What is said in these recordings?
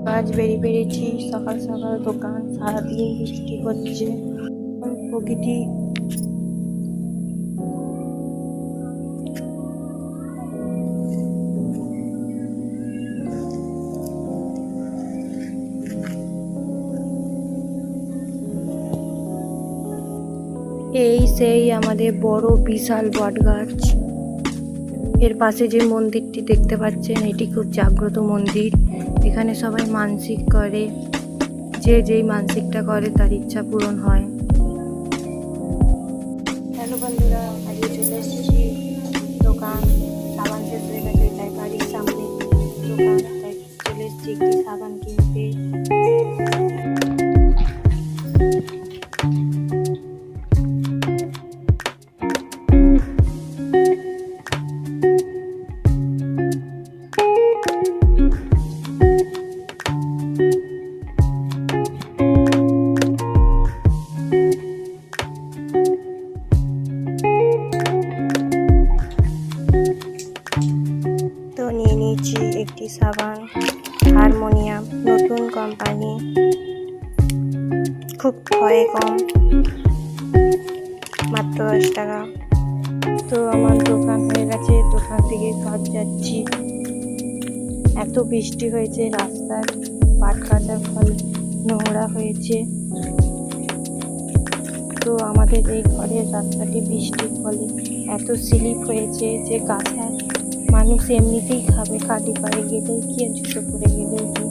আজ বেরিয়েছি সকাল সকাল, দোকান সারাদিন বৃষ্টি হচ্ছে, প্রকৃতি এই সেই আমাদের বড় বিশাল বট গাছ। এর পাশে যে মন্দিরটি দেখতে পাচ্ছেন, এটি খুব জাগ্রত মন্দির। এখানে সবাই মানসিক করে, যে যেই মানসিকটা করে তার ইচ্ছা পূরণ হয়। হ্যালো বন্ধুরা, আজকে চলে এসেছি দোকান। সাবান শেষ হয়ে গেছে, তাই বাড়ির সামনে দোকান, তাই চলে এসেছি একটি সাবান কিনতে। তো নিয়ে নিয়েছি একটি সাবান, হারমোনিয়াম, নতুন কোম্পানি, খুব ভয়ে কম, মাত্র 10 টাকা। তো আমার দোকান হয়ে গেছে, দোকান থেকে ঘর যাচ্ছি। এত বৃষ্টি হয়েছে, রাস্তার পাট কাটার ফলে নোংরা হয়েছে। তো আমাদের এই ঘরের রাস্তাটি বৃষ্টির ফলে এত স্লিপ হয়েছে যে গাছের মানুষ এমনিতেই খাবে, খালি পায়ে গেলেই কি আর জুতো পরে গেলেই কি।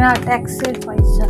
না, ট্যাক্সের পয়সা।